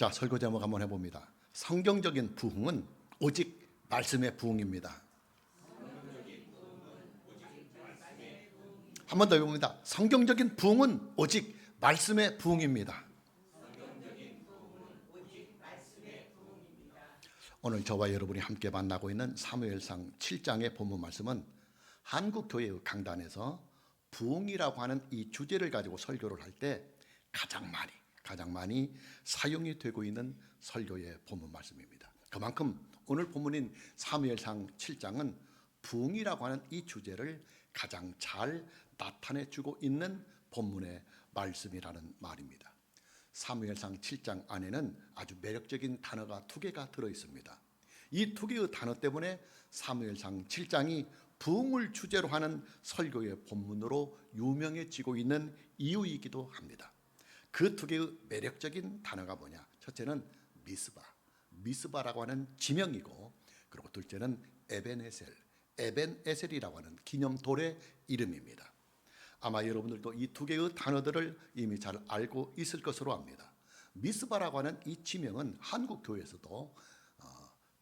자, 설교 제목 한번 해봅니다. 성경적인 부흥은 오직 말씀의 부흥입니다. 한 번 더 해봅니다. 성경적인 부흥은 오직 말씀의 부흥입니다. 오늘 저와 여러분이 함께 만나고 있는 사무엘상 7장의 본문 말씀은 한국교회의 강단에서 부흥이라고 하는 이 주제를 가지고 설교를 할 때 가장 많이 사용이 되고 있는 설교의 본문 말씀입니다. 그만큼 오늘 본문인 사무엘상 7장은 부흥이라고 하는 이 주제를 가장 잘 나타내주고 있는 본문의 말씀이라는 말입니다. 사무엘상 7장 안에는 아주 매력적인 단어가 두 개가 들어있습니다. 이 두 개의 단어 때문에 사무엘상 7장이 부흥을 주제로 하는 설교의 본문으로 유명해지고 있는 이유이기도 합니다. 그 두 개의 매력적인 단어가 뭐냐? 첫째는 미스바라고 하는 지명이고, 그리고 둘째는 에벤에셀이라고 하는 기념돌의 이름입니다. 아마 여러분들도 이 두 개의 단어들을 이미 잘 알고 있을 것으로 압니다. 미스바라고 하는 이 지명은 한국 교회에서도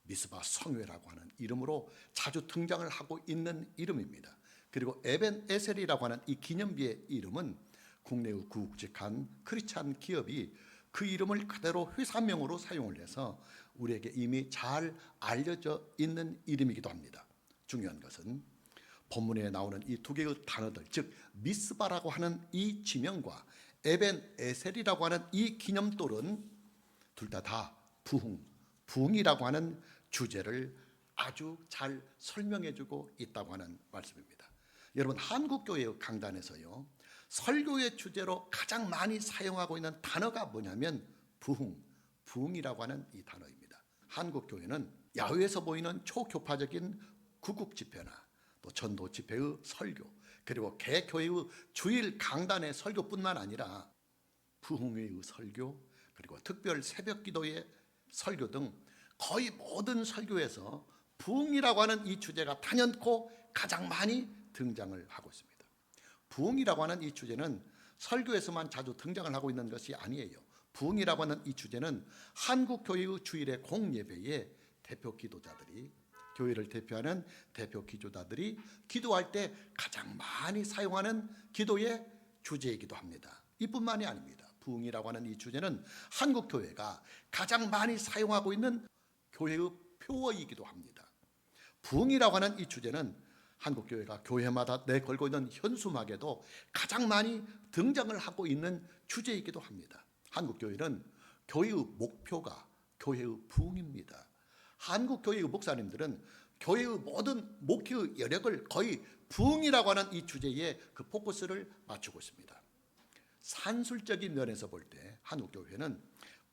미스바 성회라고 하는 이름으로 자주 등장을 하고 있는 이름입니다. 그리고 에벤에셀이라고 하는 이 기념비의 이름은 국내의 구직한 크리스찬 기업이 그 이름을 그대로 회사명으로 사용을 해서 우리에게 이미 잘 알려져 있는 이름이기도 합니다. 중요한 것은 본문에 나오는 이 두 개의 단어들, 즉 미스바라고 하는 이 지명과 에벤에셀이라고 하는 이 기념돌은 둘 다 부흥이라고 하는 주제를 아주 잘 설명해주고 있다고 하는 말씀입니다. 여러분, 한국교회의 강단에서요, 설교의 주제로 가장 많이 사용하고 있는 단어가 뭐냐면 부흥이라고 하는 이 단어입니다. 한국교회는 야외에서 보이는 초교파적인 구국집회나 또 전도 집회의 설교, 그리고 개교회의 주일 강단의 설교뿐만 아니라 부흥회의 설교, 그리고 특별 새벽기도의 설교 등 거의 모든 설교에서 부흥이라고 하는 이 주제가 단연코 가장 많이 등장을 하고 있습니다. 부흥이라고 하는 이 주제는 설교에서만 자주 등장을 하고 있는 것이 아니에요. 부흥이라고 하는 이 주제는 한국교회의 주일의 공예배에 대표 기도자들이, 교회를 대표하는 대표 기도자들이 기도할 때 가장 많이 사용하는 기도의 주제이기도 합니다. 이뿐만이 아닙니다. 부흥이라고 하는 이 주제는 한국교회가 가장 많이 사용하고 있는 교회의 표어이기도 합니다. 부흥이라고 하는 이 주제는 한국교회가 교회마다 내걸고 있는 현수막에도 가장 많이 등장을 하고 있는 주제이기도 합니다. 한국교회는 교회의 목표가 교회의 부흥입니다. 한국교회의 목사님들은 교회의 모든 목회의 여력을 거의 부흥이라고 하는 이 주제에 그 포커스를 맞추고 있습니다. 산술적인 면에서 볼 때 한국교회는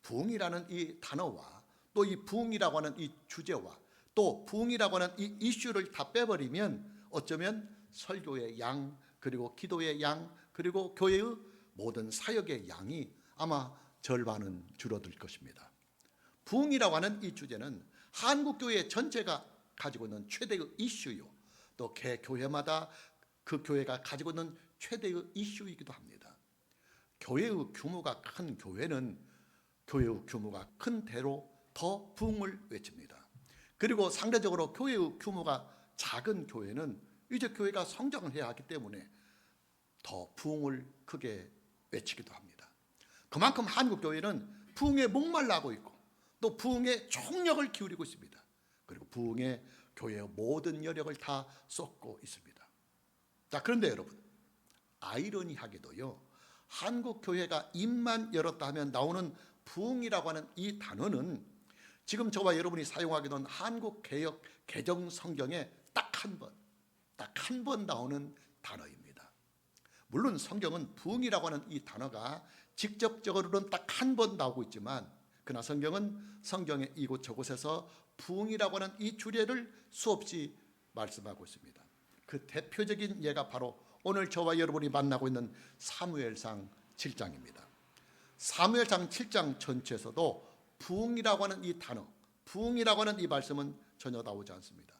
부흥이라는 이 단어와 또 이 부흥이라고 하는 이 주제와 또 부흥이라고 하는 이 이슈를 다 빼버리면 어쩌면 설교의 양, 그리고 기도의 양, 그리고 교회의 모든 사역의 양이 아마 절반은 줄어들 것입니다. 부흥이라고 하는 이 주제는 한국교회 전체가 가지고 있는 최대의 이슈요, 또 개교회마다 그 교회가 가지고 있는 최대의 이슈이기도 합니다. 교회의 규모가 큰 교회는 교회의 규모가 큰 대로 더 부흥을 외칩니다. 그리고 상대적으로 교회의 규모가 작은 교회는 이제 교회가 성장을 해야 하기 때문에 더 부흥을 크게 외치기도 합니다. 그만큼 한국교회는 부흥에 목말라하고 있고 또 부흥에 총력을 기울이고 있습니다. 그리고 부흥에 교회의 모든 여력을 다 쏟고 있습니다. 자, 그런데 여러분, 아이러니하게도요, 한국교회가 입만 열었다 하면 나오는 부흥이라고 하는 이 단어는 지금 저와 여러분이 사용하기는 한국개역 개정성경에 딱 한 번 나오는 단어입니다. 물론 성경은 부흥이라고 하는 이 단어가 직접적으로는 딱 한 번 나오고 있지만, 그러나 성경은 성경의 이곳저곳에서 부흥이라고 하는 이 주제를 수없이 말씀하고 있습니다. 그 대표적인 예가 바로 오늘 저와 여러분이 만나고 있는 사무엘상 7장입니다. 사무엘상 7장 전체에서도 부흥이라고 하는 이 단어, 부흥이라고 하는 이 말씀은 전혀 나오지 않습니다.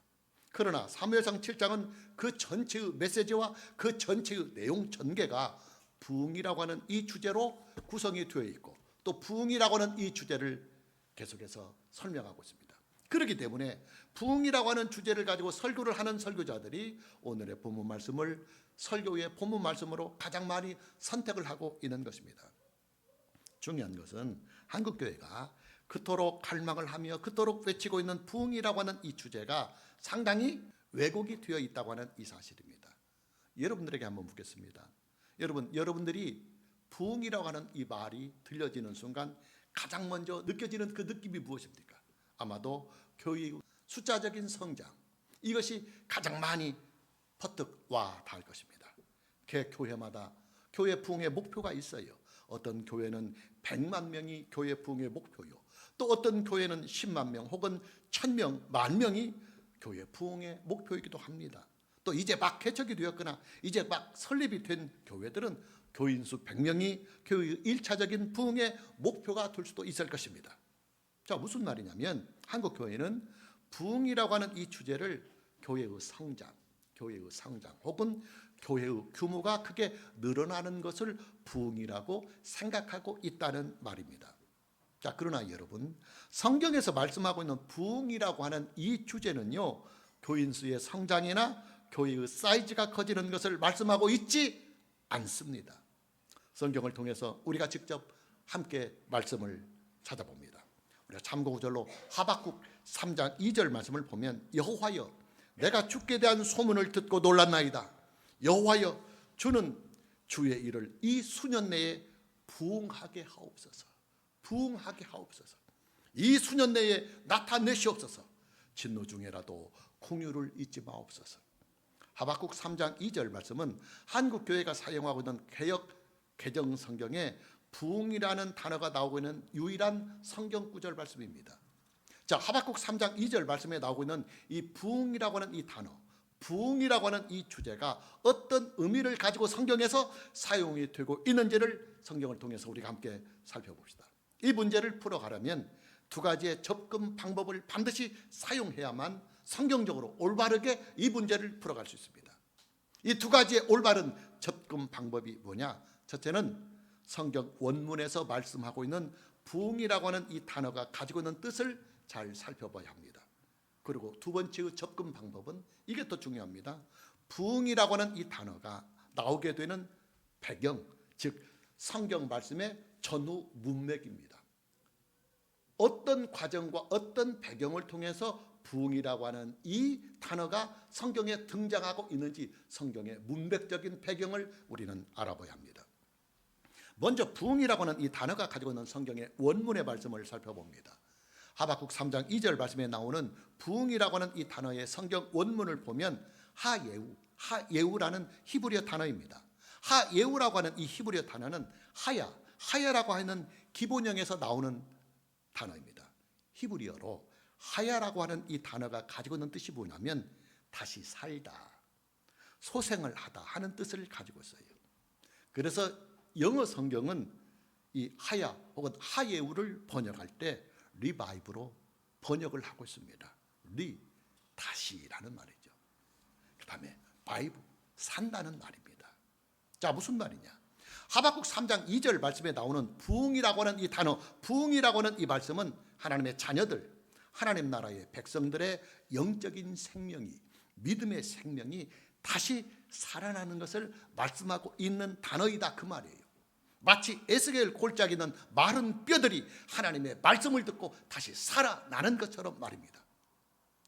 그러나 사무엘상 7장은 그 전체의 메시지와 그 전체의 내용 전개가 부흥이라고 하는 이 주제로 구성이 되어 있고, 또 부흥이라고 하는 이 주제를 계속해서 설명하고 있습니다. 그렇기 때문에 부흥이라고 하는 주제를 가지고 설교를 하는 설교자들이 오늘의 본문 말씀을 설교의 본문 말씀으로 가장 많이 선택을 하고 있는 것입니다. 중요한 것은 한국교회가 그토록 갈망을 하며 그토록 외치고 있는 부흥이라고 하는 이 주제가 상당히 왜곡이 되어 있다고 하는 이 사실입니다. 여러분들에게 한번 묻겠습니다. 여러분들이 부흥이라고 하는 이 말이 들려지는 순간 가장 먼저 느껴지는 그 느낌이 무엇입니까? 아마도 교회의 숫자적인 성장, 이것이 가장 많이 퍼뜩 와 닿을 것입니다. 개 교회마다 교회 부흥의 목표가 있어요. 어떤 교회는 100만 명이 교회 부흥의 목표요. 또 어떤 교회는 10만 명 혹은 1000명, 10,000명이 교회 부흥의 목표이기도 합니다. 또 이제 막 개척이 되었거나 이제 막 설립이 된 교회들은 교인 수 100명이 교회의 1차적인 부흥의 목표가 될 수도 있을 것입니다. 자, 무슨 말이냐면 한국 교회는 부흥이라고 하는 이 주제를 교회의 성장 혹은 교회의 규모가 크게 늘어나는 것을 부흥이라고 생각하고 있다는 말입니다. 자, 그러나 여러분, 성경에서 말씀하고 있는 부흥이라고 하는 이 주제는요, 교인 수의 성장이나 교회의 사이즈가 커지는 것을 말씀하고 있지 않습니다. 성경을 통해서 우리가 직접 함께 말씀을 찾아봅니다. 우리가 참고구절로 하박국 3장 2절 말씀을 보면 여호와여 내가 주께 대한 소문을 듣고 놀랐나이다. 여호와여 주는 주의 일을 이 수년 내에 부흥하게 하옵소서. 부흥하게 하옵소서. 이 수년 내에 나타내시옵소서. 진노 중에라도 긍휼을 잊지 마옵소서. 하박국 3장 2절 말씀은 한국교회가 사용하고 있는 개역 개정 성경에 부흥이라는 단어가 나오고 있는 유일한 성경 구절 말씀입니다. 자, 하박국 3장 2절 말씀에 나오고 있는 이 부흥이라고 하는 이 단어, 부흥이라고 하는 이 주제가 어떤 의미를 가지고 성경에서 사용이 되고 있는지를 성경을 통해서 우리가 함께 살펴봅시다. 이 문제를 풀어가려면 두 가지의 접근 방법을 반드시 사용해야만 성경적으로 올바르게 이 문제를 풀어갈 수 있습니다. 이 두 가지의 올바른 접근 방법이 뭐냐? 첫째는 성경 원문에서 말씀하고 있는 부흥이라고 하는 이 단어가 가지고 있는 뜻을 잘 살펴봐야 합니다. 그리고 두 번째의 접근 방법은 이게 더 중요합니다. 부흥이라고 하는 이 단어가 나오게 되는 배경, 즉 성경 말씀의 전후 문맥입니다. 어떤 과정과 어떤 배경을 통해서 부흥이라고 하는 이 단어가 성경에 등장하고 있는지 성경의 문맥적인 배경을 우리는 알아봐야 합니다. 먼저 부흥이라고 하는 이 단어가 가지고 있는 성경의 원문의 말씀을 살펴봅니다. 하박국 3장 2절 말씀에 나오는 부흥이라고 하는 이 단어의 성경 원문을 보면 하예우라는 히브리어 단어입니다. 하예우라고 하는 이 히브리어 단어는 하야라고 하는 기본형에서 나오는 단어입니다. 히브리어로 하야라고 하는 이 단어가 가지고 있는 뜻이 뭐냐면 다시 살다, 소생을 하다 하는 뜻을 가지고 있어요. 그래서 영어 성경은 이 하야 혹은 하예우를 번역할 때 리바이브로 번역을 하고 있습니다. 다시라는 말이죠. 그 다음에 바이브, 산다는 말입니다. 자, 무슨 말이냐? 하박국 3장 2절 말씀에 나오는 부흥이라고 하는 이 단어, 부흥이라고 하는 이 말씀은 하나님의 자녀들, 하나님 나라의 백성들의 영적인 생명이, 믿음의 생명이 다시 살아나는 것을 말씀하고 있는 단어이다 그 말이에요. 마치 에스겔 골짜기에 있는 마른 뼈들이 하나님의 말씀을 듣고 다시 살아나는 것처럼 말입니다.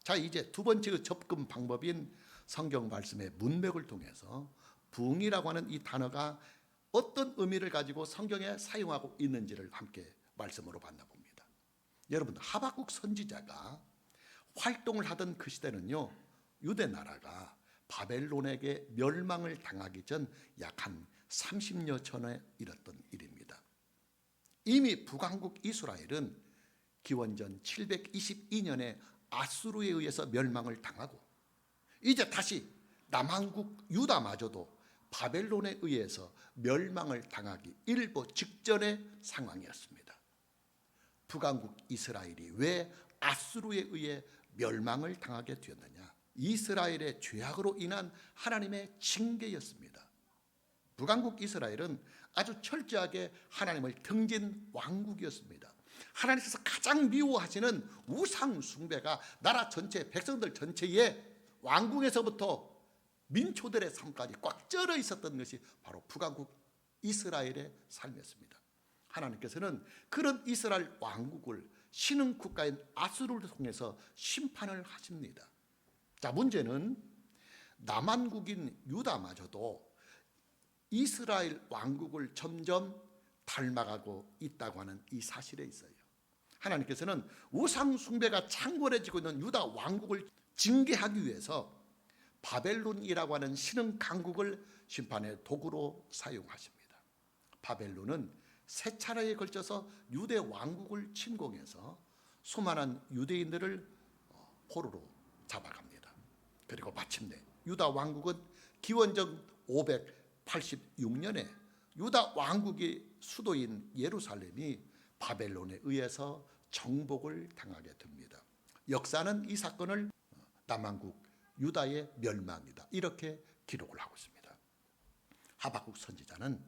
자, 이제 두 번째 접근 방법인 성경 말씀의 문맥을 통해서 부흥이라고 하는 이 단어가 어떤 의미를 가지고 성경에 사용하고 있는지를 함께 말씀으로 만나봅니다. 여러분, 하박국 선지자가 활동을 하던 그 시대는요, 유대 나라가 바벨론에게 멸망을 당하기 전 약 한 30여 전에 일었던 일입니다. 이미 북왕국 이스라엘은 기원전 722년에 아수르에 의해서 멸망을 당하고 이제 다시 남왕국 유다마저도 바벨론에 의해서 멸망을 당하기 일보 직전의 상황이었습니다. 북왕국 이스라엘이 왜 아수르에 의해 멸망을 당하게 되었느냐? 이스라엘의 죄악으로 인한 하나님의 징계였습니다. 북왕국 이스라엘은 아주 철저하게 하나님을 등진 왕국이었습니다. 하나님께서 가장 미워하시는 우상 숭배가 나라 전체, 백성들 전체의 왕궁에서부터 민초들의 삶까지 꽉 쩔어 있었던 것이 바로 북왕국 이스라엘의 삶이었습니다. 하나님께서는 그런 이스라엘 왕국을 신흥 국가인 아수르를 통해서 심판을 하십니다. 자, 문제는 남한국인 유다마저도 이스라엘 왕국을 점점 닮아가고 있다고 하는 이 사실에 있어요. 하나님께서는 우상 숭배가 창궐해지고 있는 유다 왕국을 징계하기 위해서 바벨론이라고 하는 신흥 강국을 심판의 도구로 사용하십니다. 바벨론은 세 차례에 걸쳐서 유대 왕국을 침공해서 수많은 유대인들을 포로로 잡아갑니다. 그리고 마침내 유다 왕국은 기원전 586년에 유다 왕국의 수도인 예루살렘이 바벨론에 의해서 정복을 당하게 됩니다. 역사는 이 사건을 남왕국 유다의 멸망이다 이렇게 기록을 하고 있습니다. 하박국 선지자는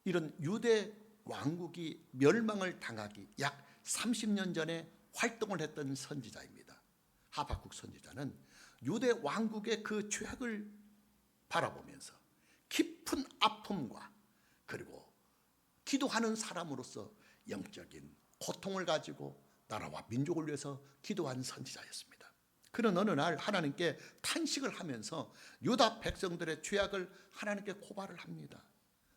이런 유대 왕국이 멸망을 당하기 약 30년 전에 활동을 했던 선지자입니다. 하박국 선지자는 유대 왕국의 그 죄악을 바라보면서 깊은 아픔과 그리고 기도하는 사람으로서 영적인 고통을 가지고 나라와 민족을 위해서 기도한 선지자였습니다. 그런 어느 날 하나님께 탄식을 하면서 유다 백성들의 죄악을 하나님께 고발을 합니다.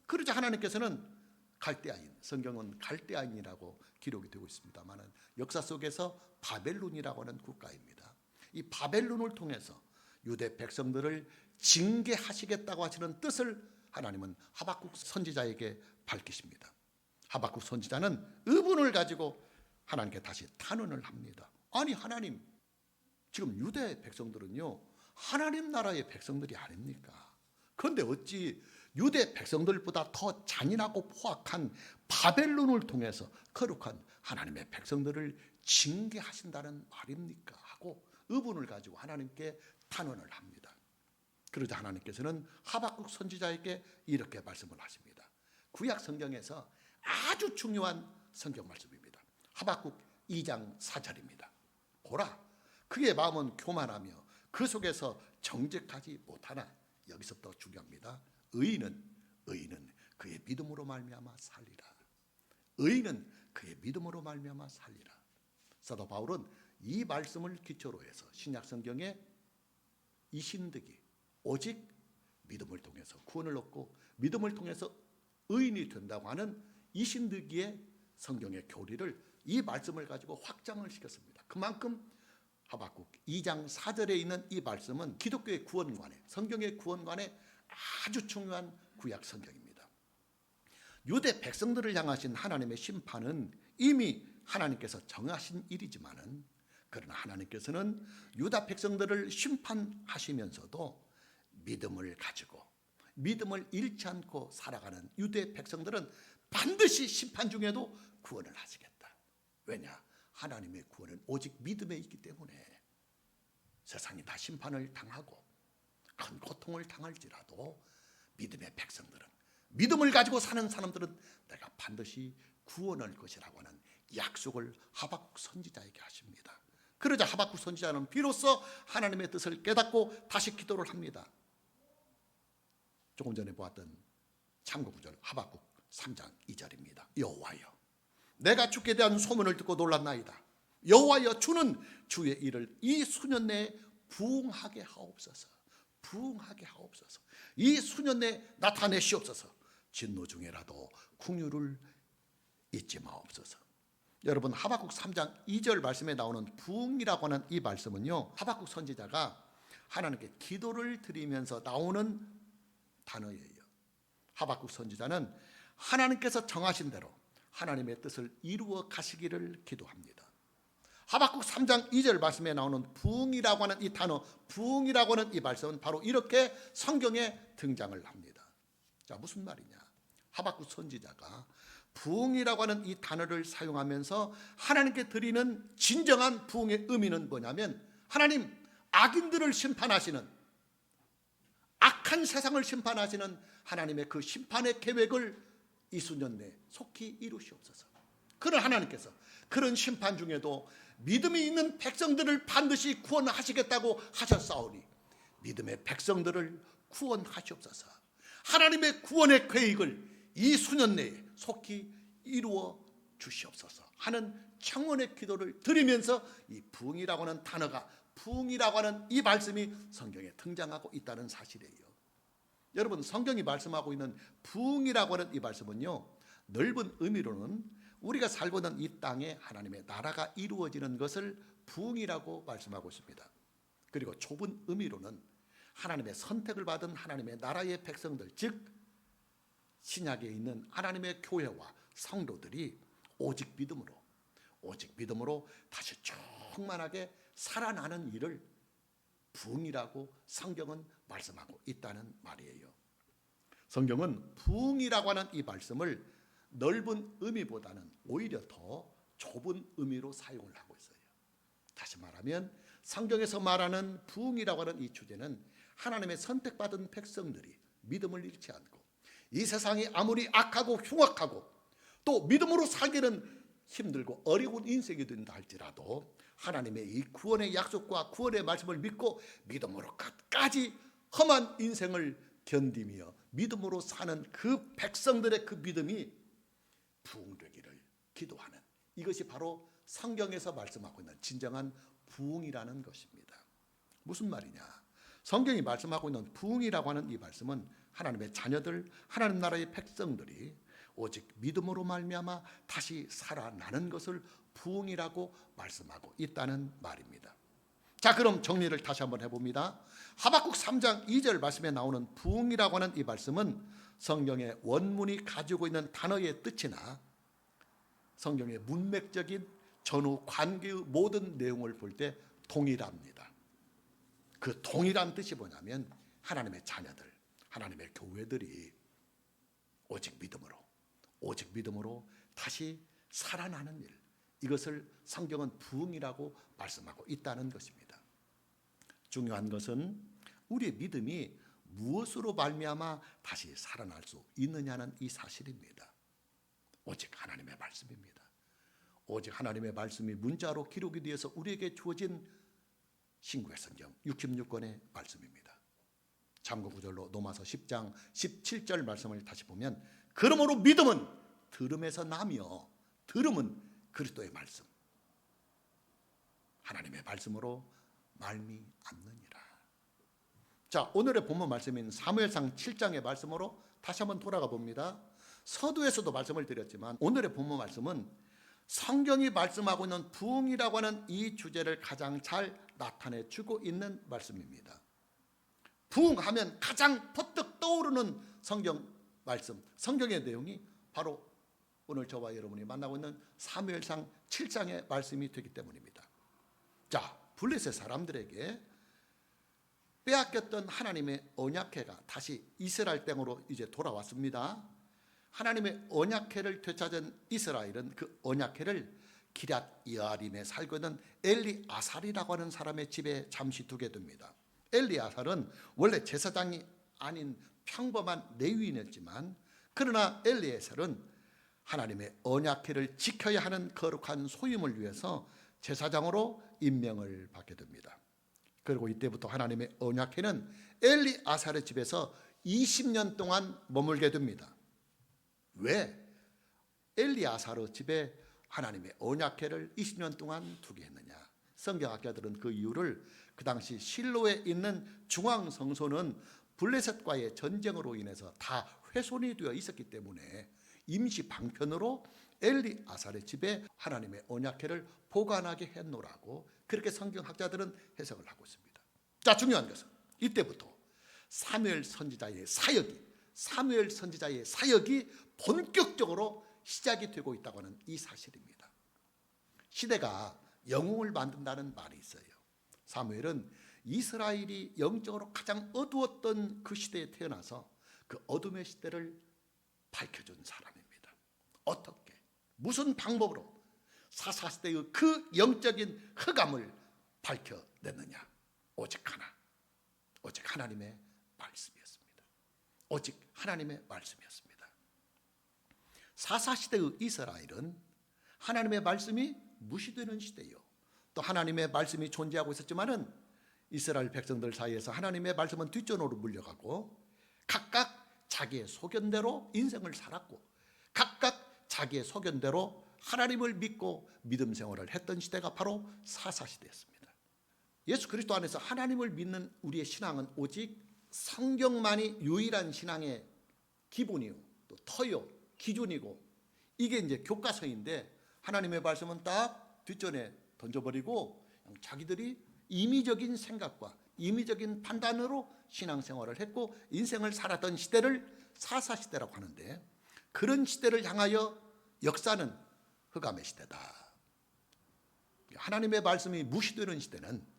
그러자 하나님께서는 갈대아인, 성경은 갈대아인이라고 기록이 되고 있습니다만 역사 속에서 바벨론이라고 하는 국가입니다. 이 바벨론을 통해서 유대 백성들을 징계하시겠다고 하시는 뜻을 하나님은 하박국 선지자에게 밝히십니다. 하박국 선지자는 의문을 가지고 하나님께 다시 탄원을 합니다. 아니 하나님, 지금 유대 백성들은요 하나님 나라의 백성들이 아닙니까? 그런데 어찌 유대 백성들보다 더 잔인하고 포악한 바벨론을 통해서 거룩한 하나님의 백성들을 징계하신다는 말입니까? 하고 의문을 가지고 하나님께 탄원을 합니다. 그러자 하나님께서는 하박국 선지자에게 이렇게 말씀을 하십니다. 구약 성경에서 아주 중요한 성경 말씀입니다. 하박국 2장 4절입니다. 보라, 그의 마음은 교만하며 그 속에서 정직하지 못하나, 여기서부터 중요합니다. 의인은 그의 믿음으로 말미암아 살리라. 의인은 그의 믿음으로 말미암아 살리라. 사도 바울은 이 말씀을 기초로 해서 신약 성경에 이신득이 오직 믿음을 통해서 구원을 얻고 믿음을 통해서 의인이 된다고 하는 이신득이의 성경의 교리를 이 말씀을 가지고 확장을 시켰습니다. 그만큼 하박국 2장 4절에 있는 이 말씀은 기독교의 구원관에, 성경의 구원관에 아주 중요한 구약 성경입니다. 유대 백성들을 향하신 하나님의 심판은 이미 하나님께서 정하신 일이지만은, 그러나 하나님께서는 유다 백성들을 심판하시면서도 믿음을 가지고 믿음을 잃지 않고 살아가는 유대 백성들은 반드시 심판 중에도 구원을 하시겠다. 왜냐? 하나님의 구원은 오직 믿음에 있기 때문에 세상이 다 심판을 당하고 큰 고통을 당할지라도 믿음의 백성들은, 믿음을 가지고 사는 사람들은 내가 반드시 구원할 것이라고 하는 약속을 하박국 선지자에게 하십니다. 그러자 하박국 선지자는 비로소 하나님의 뜻을 깨닫고 다시 기도를 합니다. 조금 전에 보았던 참고구절 하박국 3장 2절입니다. 여호와여, 내가 주께 대한 소문을 듣고 놀랐나이다. 여호와여, 주는 주의 일을 이 수년 내에 부응하게 하옵소서. 부응하게 하옵소서. 이 수년 내에 나타내시옵소서. 진노 중에라도 긍휼을 잊지 마옵소서. 여러분, 하박국 3장 2절 말씀에 나오는 부응이라고 하는 이 말씀은요, 하박국 선지자가 하나님께 기도를 드리면서 나오는 단어예요. 하박국 선지자는 하나님께서 정하신 대로 하나님의 뜻을 이루어 가시기를 기도합니다. 하박국 3장 2절 말씀에 나오는 부응이라고 하는 이 단어, 부응이라고 하는 이 말씀은 바로 이렇게 성경에 등장을 합니다. 자, 무슨 말이냐? 하박국 선지자가 부응이라고 하는 이 단어를 사용하면서 하나님께 드리는 진정한 부응의 의미는 뭐냐면, 하나님, 악인들을 심판하시는, 악한 한 세상을 심판하시는 하나님의 그 심판의 계획을 이 수년 내에 속히 이루시옵소서. 그런 하나님께서 그런 심판 중에도 믿음이 있는 백성들을 반드시 구원하시겠다고 하셨사오니 믿음의 백성들을 구원하시옵소서. 하나님의 구원의 계획을 이 수년 내에 속히 이루어 주시옵소서 하는 청원의 기도를 드리면서 이 부흥이라고 하는 단어가, 부흥이라고 하는 이 말씀이 성경에 등장하고 있다는 사실이에요. 여러분, 성경이 말씀하고 있는 부흥이라고 하는 이 말씀은요, 넓은 의미로는 우리가 살고 있는 이 땅에 하나님의 나라가 이루어지는 것을 부흥이라고 말씀하고 있습니다. 그리고 좁은 의미로는 하나님의 선택을 받은 하나님의 나라의 백성들, 즉 신약에 있는 하나님의 교회와 성도들이 오직 믿음으로 다시 충만하게 살아나는 일을 부흥이라고 성경은 말씀하고 있다는 말이에요. 성경은 부흥이라고 하는 이 말씀을 넓은 의미보다는 오히려 더 좁은 의미로 사용을 하고 있어요. 다시 말하면 성경에서 말하는 부흥이라고 하는 이 주제는 하나님의 선택받은 백성들이 믿음을 잃지 않고 이 세상이 아무리 악하고 흉악하고 또 믿음으로 살기는 힘들고 어려운 인생이 된다 할지라도 하나님의 이 구원의 약속과 구원의 말씀을 믿고 믿음으로 끝까지 험한 인생을 견디며 믿음으로 사는 그 백성들의 그 믿음이 부흥되기를 기도하는, 이것이 바로 성경에서 말씀하고 있는 진정한 부흥이라는 것입니다. 무슨 말이냐? 성경이 말씀하고 있는 부흥이라고 하는 이 말씀은 하나님의 자녀들, 하나님 나라의 백성들이 오직 믿음으로 말미암아 다시 살아나는 것을 부흥이라고 말씀하고 있다는 말입니다. 자, 그럼 정리를 다시 한번 해봅니다. 하박국 3장 2절 말씀에 나오는 부흥이라고 하는 이 말씀은 성경의 원문이 가지고 있는 단어의 뜻이나 성경의 문맥적인 전후 관계의 모든 내용을 볼 때 동일합니다. 그 동일한 뜻이 뭐냐면 하나님의 자녀들, 하나님의 교회들이 오직 믿음으로 다시 살아나는 일, 이것을 성경은 부흥이라고 말씀하고 있다는 것입니다. 중요한 것은 우리의 믿음이 무엇으로 말미암아 다시 살아날 수 있느냐는 이 사실입니다. 오직 하나님의 말씀입니다. 오직 하나님의 말씀이 문자로 기록이 되어서 우리에게 주어진 신구약 성경 66권의 말씀입니다. 참고 구절로 로마서 10장 17절 말씀을 다시 보면 그러므로 믿음은 들음에서 나며 들음은 그리스도의 말씀, 하나님의 말씀으로 말미암느니라. 자, 오늘의 본문 말씀인 사무엘상 7장의 말씀으로 다시 한번 돌아가 봅니다. 서두에서도 말씀을 드렸지만 오늘의 본문 말씀은 성경이 말씀하고 있는 부흥이라고 하는 이 주제를 가장 잘 나타내 주고 있는 말씀입니다. 부흥하면 가장 퍼뜩 떠오르는 성경 말씀, 성경의 내용이 바로 오늘 저와 여러분이 만나고 있는 사무엘상 7장의 말씀이 되기 때문입니다. 자, 블레셋 사람들에게 빼앗겼던 하나님의 언약궤가 다시 이스라엘 땅으로 이제 돌아왔습니다. 하나님의 언약궤를 되찾은 이스라엘은 그 언약궤를 기럇 여아림에 살고 있는 엘리아살이라고 하는 사람의 집에 잠시 두게 됩니다. 엘리아살은 원래 제사장이 아닌 평범한 레위인이었지만 그러나 엘리아살은 하나님의 언약궤를 지켜야 하는 거룩한 소임을 위해서 제사장으로 임명을 받게 됩니다. 그리고 이때부터 하나님의 언약궤는 엘리아살의 집에서 20년 동안 머물게 됩니다. 왜 엘리아살의 집에 하나님의 언약궤를 20년 동안 두게 했느냐? 성경학자들은 그 이유를 그 당시 실로에 있는 중앙성소는 블레셋과의 전쟁으로 인해서 다 훼손이 되어 있었기 때문에 임시 방편으로 엘리아살의 집에 하나님의 언약궤를 보관하게 했노라고 그렇게 성경학자들은 해석을 하고 있습니다. 자, 중요한 것은 이때부터 사무엘 선지자의 사역이 본격적으로 시작이 되고 있다고 하는 이 사실입니다. 시대가 영웅을 만든다는 말이 있어요. 사무엘은 이스라엘이 영적으로 가장 어두웠던 그 시대에 태어나서 그 어둠의 시대를 밝혀준 사람입니다. 어떻게, 무슨 방법으로 사사시대의 그 영적인 흑암을 밝혀냈느냐? 오직 하나님의 말씀이었습니다. 오직 하나님의 말씀이었습니다. 사사시대의 이스라엘은 하나님의 말씀이 무시되는 시대요, 또 하나님의 말씀이 존재하고 있었지만은 이스라엘 백성들 사이에서 하나님의 말씀은 뒷전으로 물려가고 각각 자기의 소견대로 인생을 살았고 각각 자기의 소견대로 하나님을 믿고 믿음 생활을 했던 시대가 바로 사사시대였습니다. 예수 그리스도 안에서 하나님을 믿는 우리의 신앙은 오직 성경만이 유일한 신앙의 기본이요, 또 터요, 기준이고, 이게 이제 교과서인데 하나님의 말씀은 딱 뒷전에 던져버리고 자기들이 임의적인 생각과 임의적인 판단으로 신앙생활을 했고 인생을 살았던 시대를 사사시대라고 하는데, 그런 시대를 향하여 역사는 흑암의 시대다. 하나님의 말씀이 무시되는 시대는,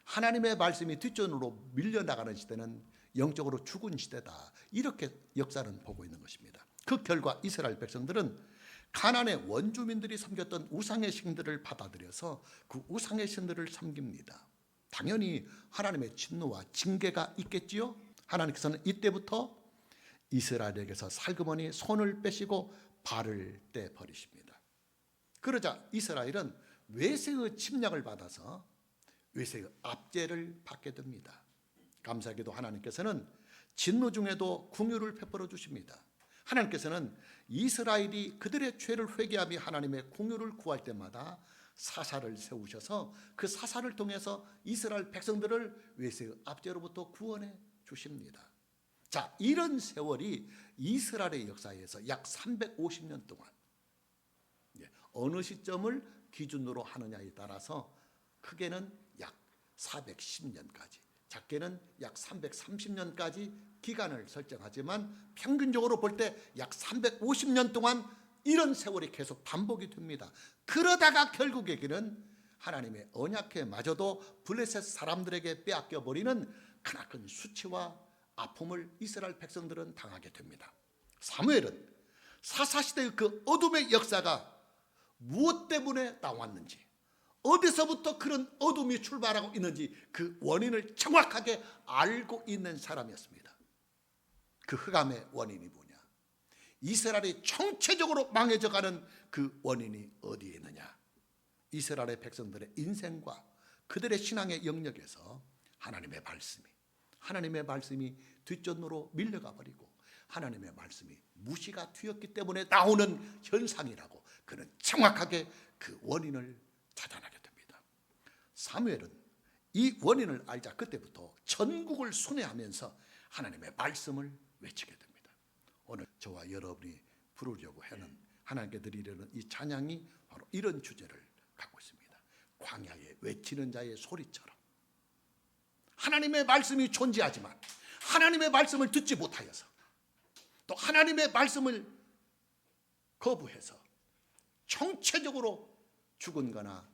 하나님의 말씀이 뒷전으로 밀려나가는 시대는 영적으로 죽은 시대다. 이렇게 역사는 보고 있는 것입니다. 그 결과 이스라엘 백성들은 가나안의 원주민들이 섬겼던 우상의 신들을 받아들여서 그 우상의 신들을 섬깁니다. 당연히 하나님의 진노와 징계가 있겠지요. 하나님께서는 이때부터 이스라엘에게서 살그머니 손을 빼시고 발을 떼버리십니다. 그러자 이스라엘은 외세의 침략을 받아서 외세의 압제를 받게 됩니다. 감사하게도 하나님께서는 진노 중에도 긍휼을 베풀어 주십니다. 하나님께서는 이스라엘이 그들의 죄를 회개하며 하나님의 긍휼을 구할 때마다 사사를 세우셔서 그 사사를 통해서 이스라엘 백성들을 외세의 압제로부터 구원해 주십니다. 자, 이런 세월이 이스라엘의 역사에서 약 350년 동안, 어느 시점을 기준으로 하느냐에 따라서 크게는 약 410년까지, 작게는 약 330년까지 기간을 설정하지만 평균적으로 볼 때 약 350년 동안 이런 세월이 계속 반복이 됩니다. 그러다가 결국에는 하나님의 언약궤 마저도 블레셋 사람들에게 빼앗겨버리는 크나큰 수치와 아픔을 이스라엘 백성들은 당하게 됩니다. 사무엘은 사사시대의 그 어둠의 역사가 무엇 때문에 나왔는지, 어디서부터 그런 어둠이 출발하고 있는지 그 원인을 정확하게 알고 있는 사람이었습니다. 그 흑암의 원인이 뭐냐? 이스라엘이 총체적으로 망해져가는 그 원인이 어디에 있느냐? 이스라엘의 백성들의 인생과 그들의 신앙의 영역에서 하나님의 말씀이 뒷전으로 밀려가 버리고 하나님의 말씀이 무시가 되었기 때문에 나오는 현상이라고 그는 정확하게 그 원인을 찾아내게 됩니다. 사무엘은 이 원인을 알자 그때부터 전국을 순회하면서 하나님의 말씀을 외치게 됩니다. 오늘 저와 여러분이 부르려고 하는, 하나님께 드리려는 이 찬양이 바로 이런 주제를 갖고 있습니다. 광야에 외치는 자의 소리처럼. 하나님의 말씀이 존재하지만 하나님의 말씀을 듣지 못하여서, 또 하나님의 말씀을 거부해서 총체적으로 죽은 거나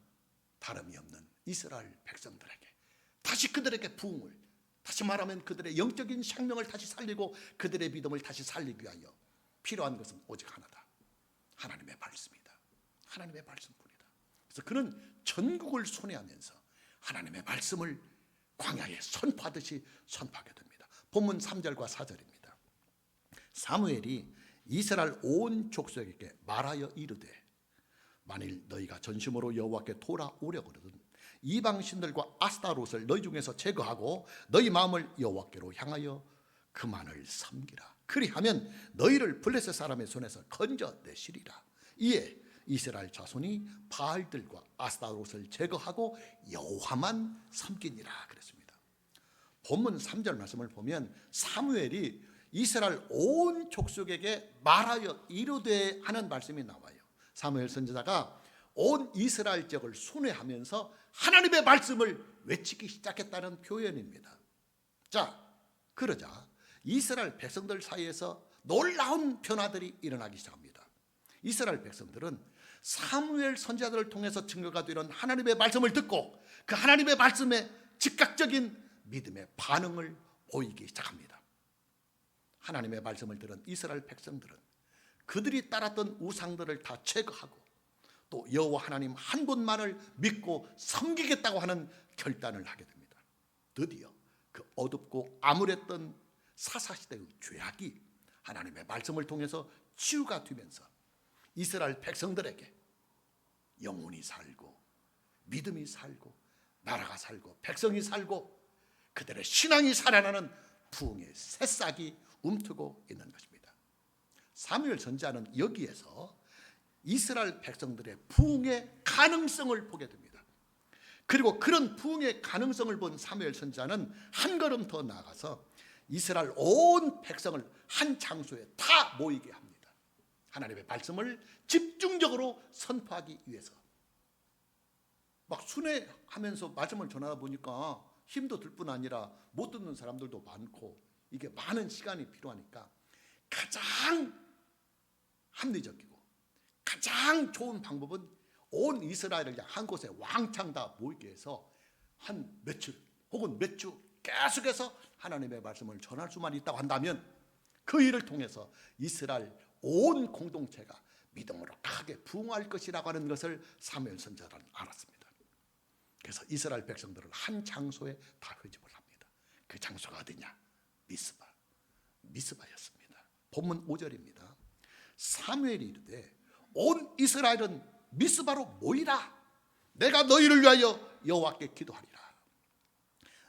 다름이 없는 이스라엘 백성들에게 다시 그들에게 부흥을, 다시 말하면 그들의 영적인 생명을 다시 살리고 그들의 믿음을 다시 살리기 위하여 필요한 것은 오직 하나다. 하나님의 말씀이다. 하나님의 말씀뿐이다. 그래서 그는 전국을 순회하면서 하나님의 말씀을 광야에 선포하듯이 선포하게 됩니다. 본문 3절과 4절입니다. 사무엘이 이스라엘 온 족속에게 말하여 이르되, 만일 너희가 전심으로 여호와께 돌아오려거든 이방 신들과 아스타롯을 너희 중에서 제거하고 너희 마음을 여호와께로 향하여 그만을 섬기라. 그리하면 너희를 블레셋 사람의 손에서 건져내시리라. 이에 이스라엘 자손이 바알들과 아스타롯을 제거하고 여호와만 섬기니라 그랬습니다. 본문 3절 말씀을 보면 사무엘이 이스라엘 온 족속에게 말하여 이르되 하는 말씀이 나와요. 사무엘 선지자가 온 이스라엘 지역을 순회하면서 하나님의 말씀을 외치기 시작했다는 표현입니다. 자, 그러자 이스라엘 백성들 사이에서 놀라운 변화들이 일어나기 시작합니다. 이스라엘 백성들은 사무엘 선지자들을 통해서 증거가 되는 하나님의 말씀을 듣고 그 하나님의 말씀에 즉각적인 믿음의 반응을 보이기 시작합니다. 하나님의 말씀을 들은 이스라엘 백성들은 그들이 따랐던 우상들을 다 제거하고 또 여호와 하나님 한 분만을 믿고 섬기겠다고 하는 결단을 하게 됩니다. 드디어 그 어둡고 암울했던 사사시대의 죄악이 하나님의 말씀을 통해서 치유가 되면서 이스라엘 백성들에게 영혼이 살고 믿음이 살고 나라가 살고 백성이 살고 그들의 신앙이 살아나는 부흥의 새싹이 움트고 있는 것입니다. 사무엘 선지자는 여기에서 이스라엘 백성들의 부흥의 가능성을 보게 됩니다. 그리고 그런 부흥의 가능성을 본 사무엘 선지자는 한 걸음 더 나아가서 이스라엘 온 백성을 한 장소에 다 모이게 합니다. 하나님의 말씀을 집중적으로 선포하기 위해서. 막 순회하면서 말씀을 전하다 보니까 힘도 들 뿐 아니라 못 듣는 사람들도 많고 이게 많은 시간이 필요하니까 가장 합리적이고 가장 좋은 방법은 온 이스라엘을 한 곳에 왕창 다 모이게 해서 한 며칠 혹은 몇 주 계속해서 하나님의 말씀을 전할 수만 있다고 한다면 그 일을 통해서 이스라엘 온 공동체가 믿음으로 크게 부흥할 것이라고 하는 것을 사무엘 선지자는 알았습니다. 그래서 이스라엘 백성들을 한 장소에 다 회집을 합니다. 그 장소가 어디냐? 미스바였습니다. 본문 5절입니다. 사무엘이 이르되 온 이스라엘은 미스바로 모이라. 내가 너희를 위하여 여호와께 기도하리라.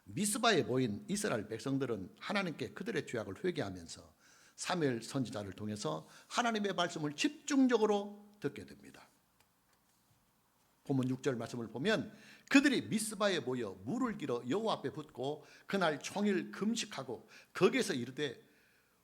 미스바에 모인 이스라엘 백성들은 하나님께 그들의 죄악을 회개하면서 사무엘 선지자를 통해서 하나님의 말씀을 집중적으로 듣게 됩니다. 본문 6절 말씀을 보면 그들이 미스바에 모여 물을 길어 여호와 앞에 붓고 그날 종일 금식하고 거기에서 이르되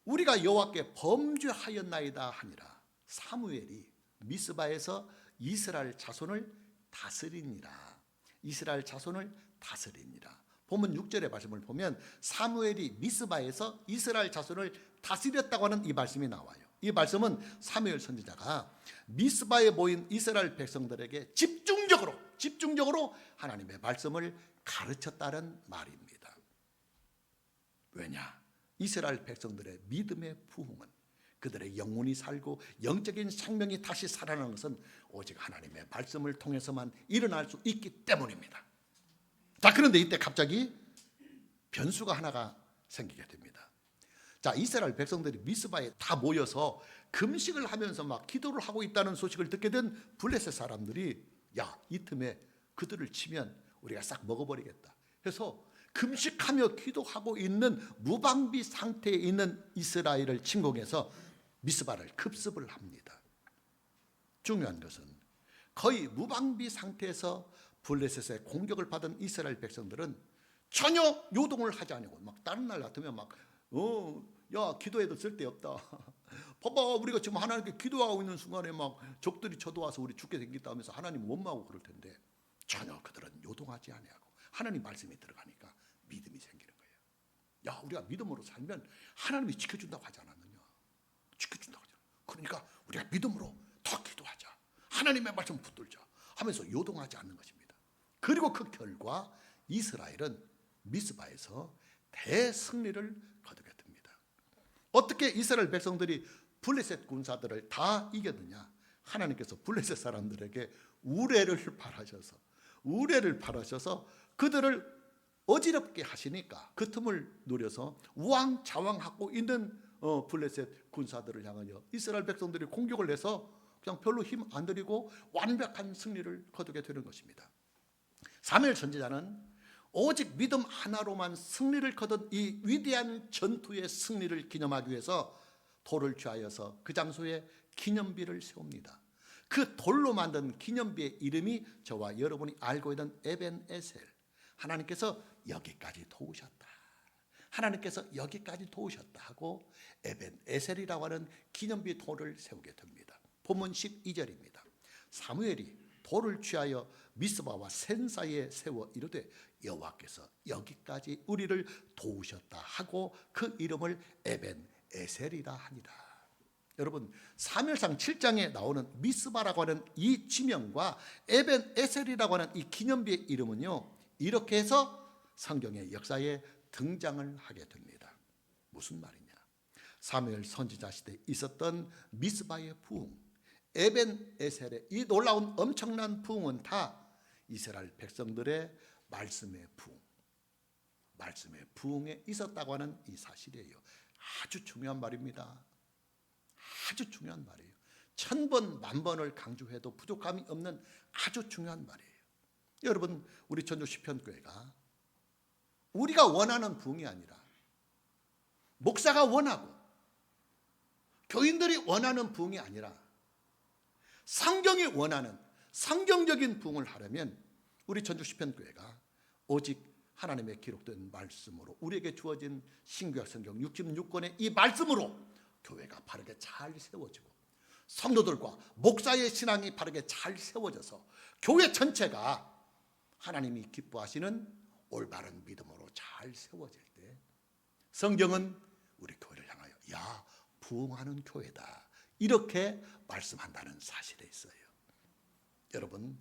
우리가 여호와께 범죄하였나이다 하니라. 사무엘이 미스바에서 이스라엘 자손을 다스리니라. 이스라엘 자손을 다스리니라. 본문 6절의 말씀을 보면 사무엘이 미스바에서 이스라엘 자손을 다스렸다고 하는 이 말씀이 나와요. 이 말씀은 사무엘 선지자가 미스바에 모인 이스라엘 백성들에게 집중적으로 하나님의 말씀을 가르쳤다는 말입니다. 왜냐? 이스라엘 백성들의 믿음의 부흥은 그들의 영혼이 살고 영적인 생명이 다시 살아나는 것은 오직 하나님의 말씀을 통해서만 일어날 수 있기 때문입니다. 자, 그런데 이때 갑자기 변수가 하나가 생기게 됩니다. 자, 이스라엘 백성들이 미스바에 다 모여서 금식을 하면서 막 기도를 하고 있다는 소식을 듣게 된 블레셋 사람들이 야, 이 틈에 그들을 치면 우리가 싹 먹어버리겠다 해서 금식하며 기도하고 있는 무방비 상태에 있는 이스라엘을 침공해서 미스바를 급습을 합니다. 중요한 것은 거의 무방비 상태에서 블레셋의 공격을 받은 이스라엘 백성들은 전혀 요동을 하지 않고 막 다른 날 같으면 막 야, 기도해도 쓸데없다. 봐봐, 우리가 지금 하나님께 기도하고 있는 순간에 막 적들이 쳐들어와서 우리 죽게 생겼다 하면서 하나님 원망하고 그럴 텐데 전혀 그들은 요동하지 아니하고 하나님 말씀이 들어가니까 믿음이 생기는 거예요. 야, 우리가 믿음으로 살면 하나님이 지켜준다고 하지 않았느냐? 지켜준다고 하잖아. 그러니까 우리가 믿음으로 더 기도하자. 하나님의 말씀 붙들자 하면서 요동하지 않는 것입니다. 그리고 그 결과 이스라엘은 미스바에서 대승리를 거두게 됩니다. 어떻게 이스라엘 백성들이 블레셋 군사들을 다 이겼느냐? 하나님께서 블레셋 사람들에게 우레를 바라셔서 그들을 어지럽게 하시니까 그 틈을 노려서 우왕좌왕하고 있는 블레셋 군사들을 향하여 이스라엘 백성들이 공격을 해서 그냥 별로 힘 안 들이고 완벽한 승리를 거두게 되는 것입니다. 사무엘 선지자는 오직 믿음 하나로만 승리를 거둔 이 위대한 전투의 승리를 기념하기 위해서 돌을 취하여서 그 장소에 기념비를 세웁니다. 그 돌로 만든 기념비의 이름이 저와 여러분이 알고 있는 에벤에셀. 하나님께서 여기까지 도우셨다. 하나님께서 여기까지 도우셨다 하고 에벤에셀이라고 하는 기념비 돌을 세우게 됩니다. 본문 12절입니다. 사무엘이 돌을 취하여 미스바와 센 사이에 세워 이르되 여호와께서 여기까지 우리를 도우셨다 하고 그 이름을 에벤에셀이라 하니라. 여러분, 사무엘상 7장에 나오는 미스바라고 하는 이 지명과 에벤에셀이라고 하는 이 기념비의 이름은요, 이렇게 해서 성경의 역사에 등장을 하게 됩니다. 무슨 말이냐? 사무엘 선지자 시대에 있었던 미스바의 부흥, 에벤에셀의 이 놀라운 엄청난 부흥은 다 이스라엘 백성들의 말씀의 부흥, 말씀의 부흥에 있었다고 하는 이 사실이에요. 아주 중요한 말입니다. 아주 중요한 말이에요. 1000번, 10,000번을 강조해도 부족함이 없는 아주 중요한 말이에요. 여러분, 우리 전주 시편교회가 우리가 원하는 부흥이 아니라 목사가 원하고 교인들이 원하는 부흥이 아니라 성경이 원하는 성경적인 부흥을 하려면 우리 전주 시편교회가 오직 하나님의 기록된 말씀으로 우리에게 주어진 신구약 성경 66권의 이 말씀으로 교회가 바르게 잘 세워지고 성도들과 목사의 신앙이 바르게 잘 세워져서 교회 전체가 하나님이 기뻐하시는 올바른 믿음으로 잘 세워질 때 성경은 우리 교회를 향하여 야, 부흥하는 교회다, 이렇게 말씀한다는 사실에 있어요. 여러분,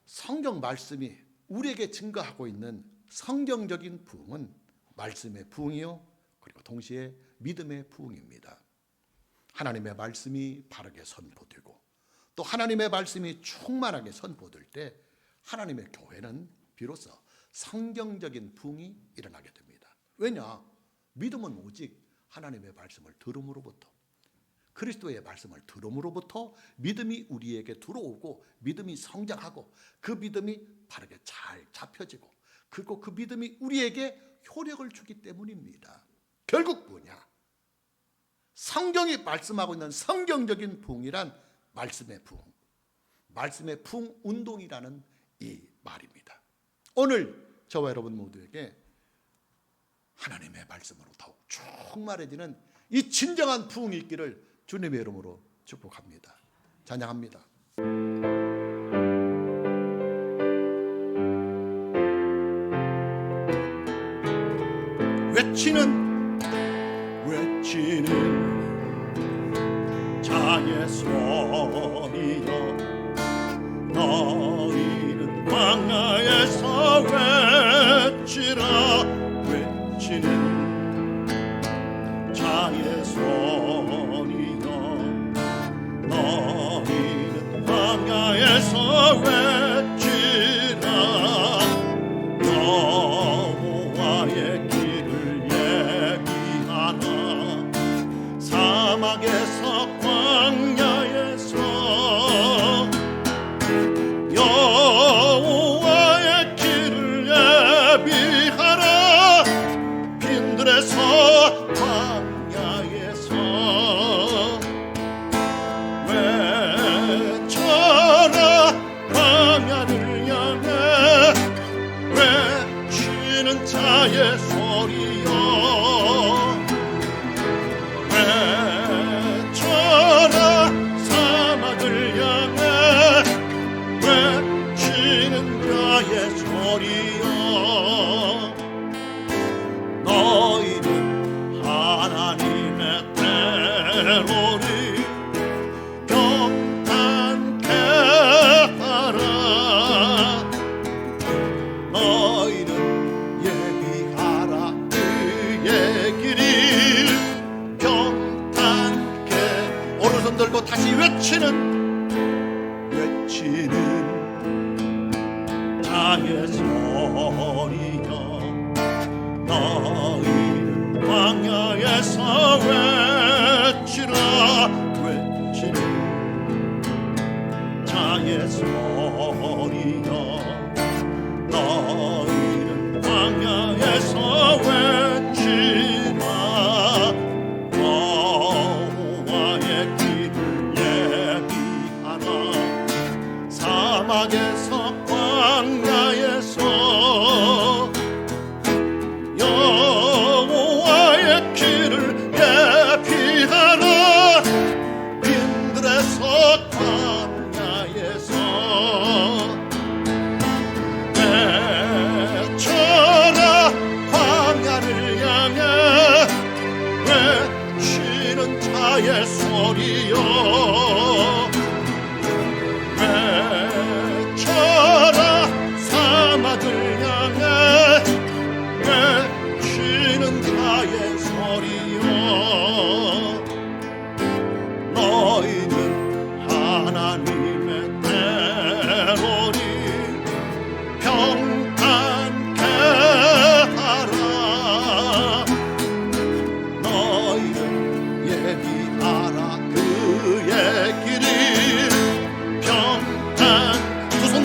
성경 말씀이 우리에게 증거하고 있는 성경적인 부흥은 말씀의 부흥이요, 그리고 동시에 믿음의 부흥입니다. 하나님의 말씀이 바르게 선포되고 또 하나님의 말씀이 충만하게 선포될 때 하나님의 교회는 비로소 성경적인 부흥이 일어나게 됩니다. 왜냐? 믿음은 오직 하나님의 말씀을 들음으로부터, 그리스도의 말씀을 들음으로부터 믿음이 우리에게 들어오고 믿음이 성장하고 그 믿음이 바르게 잘 잡혀지고 그리고 그 믿음이 우리에게 효력을 주기 때문입니다. 결국 뭐냐? 성경이 말씀하고 있는 성경적인 부흥이란 말씀의 부흥, 말씀의 부흥 운동이라는 이 말입니다. 오늘 저와 여러분 모두에게 하나님의 말씀으로 더욱 충만해지는 이 진정한 부흥이 있기를 주님의 이름으로 축복합니다. 찬양합니다. 외치는 자의 소리여, 너희는 광야에서 외치라. 외치는 자의 소리여, 너희는 광야에서 외치라. 여호와의 길을 예비하라. 사막에서 광야에서 여호와의 길을 예비하라. 빈들에서 광야에서 외쳐라. 광야를 향해 외치는 자의 소리여, 외쳐라. 사막을 향해 외치는 자의 소리여. 너희는 하나님의 때로리 경탄케 하라. 너희는 예비하라. 그의 길을 경탄케. 오른손 들고 다시 외치는 자의 소리여, 너희는 광야에서 외치라. 외치는 자의 소리여, 너희는 광야에서 외치라. 여호와의 길을 예비하라. 사막에서 광야에서 여호와의 길을 예비하라. 빈들에서 광야에서 외쳐라. 광야를 향해 외치는 자의 소리여, 외쳐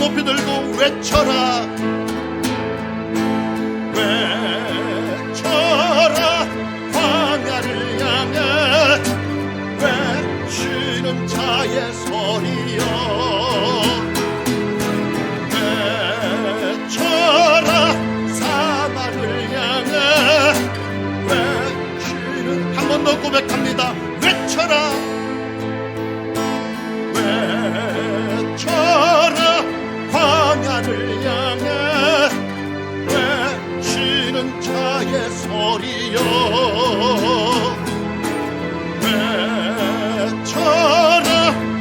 높이 들고 외쳐라 외쳐라 광야를 향해 외치는 자의 소리여 외쳐라 사막을 향해 외치는 한 번 더 고백합니다. 외쳐라 외쳐라 광야를 향해 외치는 자의 소리여 외쳐라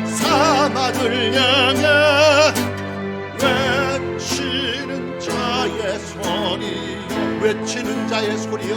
사막을 향해 외치는 자의 소리여 외치는 자의 소리여